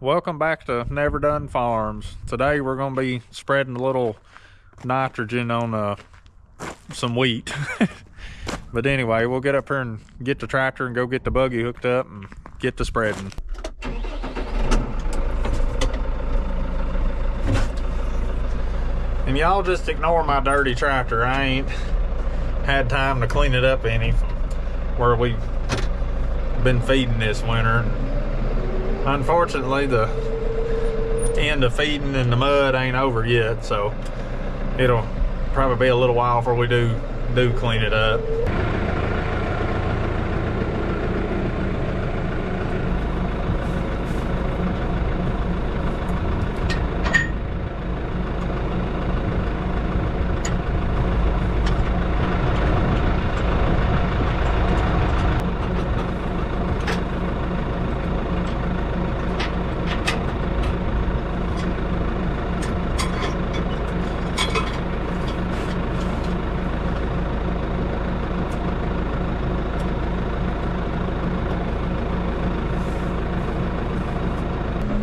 Welcome back to Never Done Farms. Today we're going to be spreading a little nitrogen on some wheat. But anyway, we'll get up here and get the tractor and go get the buggy hooked up and get to spreading. And y'all just ignore my dirty tractor. I ain't had time to clean it up any from where we've been feeding this winter. Unfortunately, the end of feeding in the mud ain't over yet, so it'll probably be a little while before we do clean it up.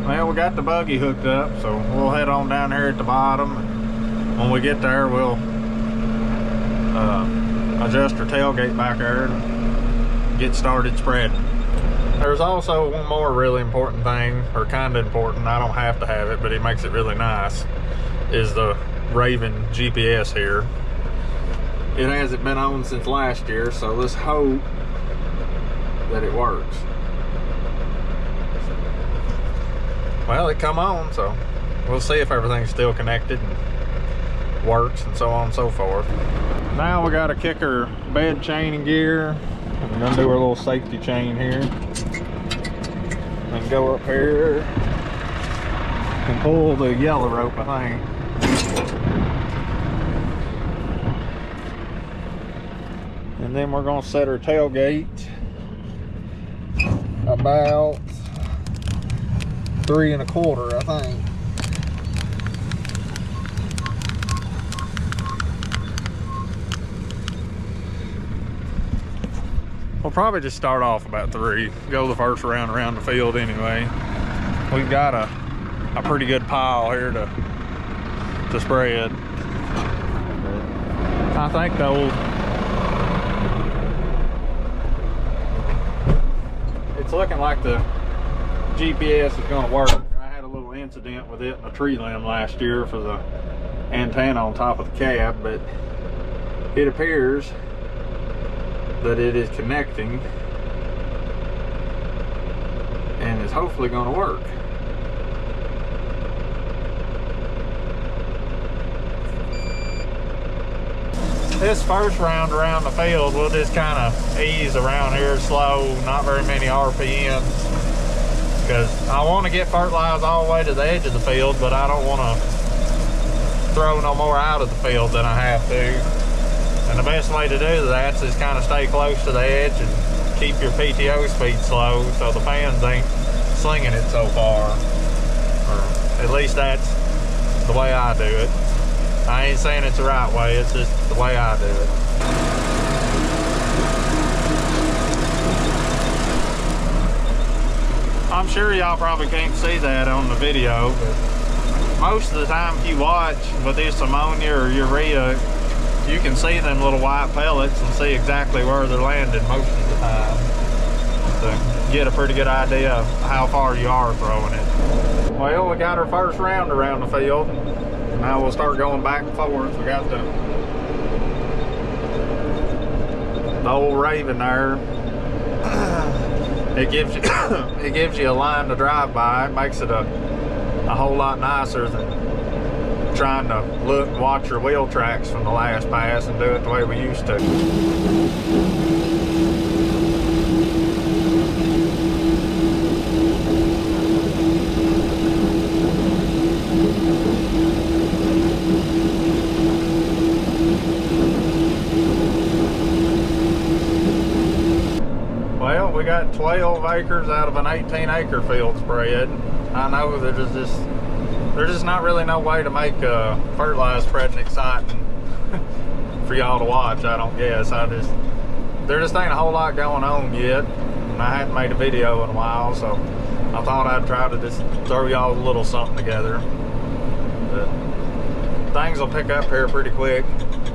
Well, we got the buggy hooked up, so we'll head on down here at the bottom. When we get there, we'll adjust our tailgate back there and get started spreading. There's also one more really important thing, or kind of important. I don't have to have it, but it makes it really nice, is the Raven GPS here. It hasn't been on since last year, so let's hope that it works. Well, it come on, so we'll see if everything's still connected and works and so on and so forth. Now we got to kick our bed chain in gear. I'm gonna do our little safety chain here and go up here and pull the yellow rope, I think. And then we're gonna set our tailgate about 3 1/4, I think. We'll probably just start off about 3. Go the first round around the field anyway. We've got a pretty good pile here to spread. I think it's looking like the GPS is going to work. I had a little incident with it in a tree limb last year for the antenna on top of the cab, but it appears that it is connecting and is hopefully going to work. This first round around the field, we'll just kind of ease around here slow, not very many RPMs. Because I want to get fertilized all the way to the edge of the field, but I don't want to throw no more out of the field than I have to. And the best way to do that is kind of stay close to the edge and keep your PTO speed slow so the fans ain't slinging it so far. Or at least that's the way I do it. I ain't saying it's the right way, it's just the way I do it. I'm sure y'all probably can't see that on the video, but most of the time if you watch with this ammonia or urea, you can see them little white pellets and see exactly where they're landing most of the time to get a pretty good idea of how far you are throwing it. Well, we got our first round around the field. Now we'll start going back and forth. We got the old Raven there. It gives you a line to drive by. It makes it a whole lot nicer than trying to look and watch your wheel tracks from the last pass and do it the way we used to. Well, we got 12 acres out of an 18-acre field spread. I know there's just not really no way to make fertilize spreading exciting for y'all to watch, I don't guess. There just ain't a whole lot going on yet. And I haven't made a video in a while, so I thought I'd try to just throw y'all a little something together. But things will pick up here pretty quick.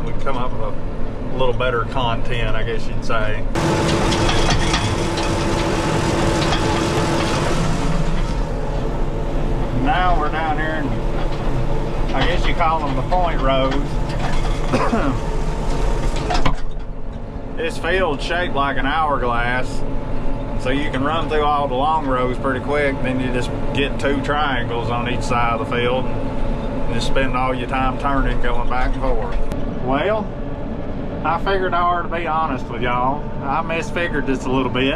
We can come up with a little better content, I guess you'd say. Now we're down here, and I guess you call them the point rows. This field's shaped like an hourglass, so you can run through all the long rows pretty quick. Then you just get 2 triangles on each side of the field and just spend all your time turning, going back and forth. Well, I figured I ought to be honest with y'all. I misfigured just a little bit,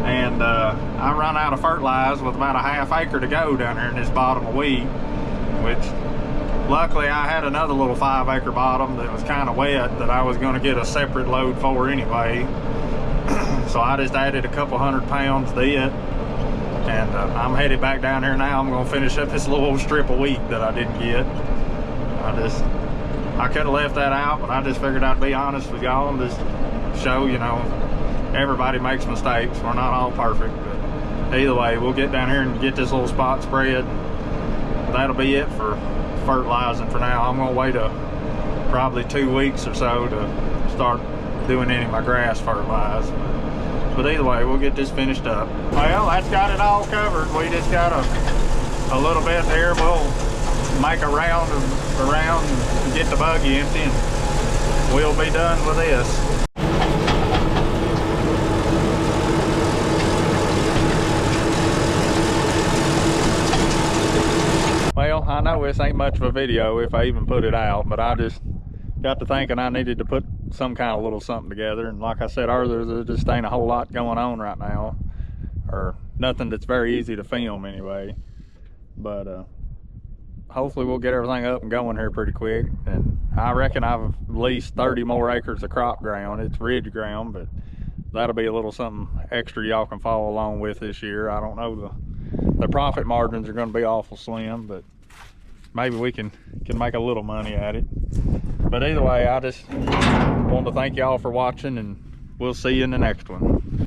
and I run out of fertilizer with about a ½ acre to go down here in this bottom of wheat, which luckily I had another little 5 acre bottom that was kind of wet that I was going to get a separate load for anyway. So I just added a couple 100 pounds to it, and I'm headed back down here now. I'm going to finish up this little strip of wheat that I didn't get. I could have left that out, but I just figured I'd be honest with y'all and just show, you know, everybody makes mistakes. We're not all perfect, but either way, we'll get down here and get this little spot spread. That'll be it for fertilizing for now. I'm gonna wait probably 2 weeks or so to start doing any of my grass fertilize. But either way, we'll get this finished up. Well, that's got it all covered. We just got a little bit there. We'll make a round around and get the buggy empty, and we'll be done with this. Well, I know this ain't much of a video if I even put it out, but I just got to thinking I needed to put some kind of little something together. And like I said earlier, there just ain't a whole lot going on right now, or nothing that's very easy to film anyway. But hopefully we'll get everything up and going here pretty quick. And I reckon I've at least 30 more acres of crop ground. It's ridge ground, but that'll be a little something extra y'all can follow along with this year. I don't know, the profit margins are going to be awful slim, but maybe we can make a little money at it. But either way, I just want to thank y'all for watching, and we'll see you in the next one.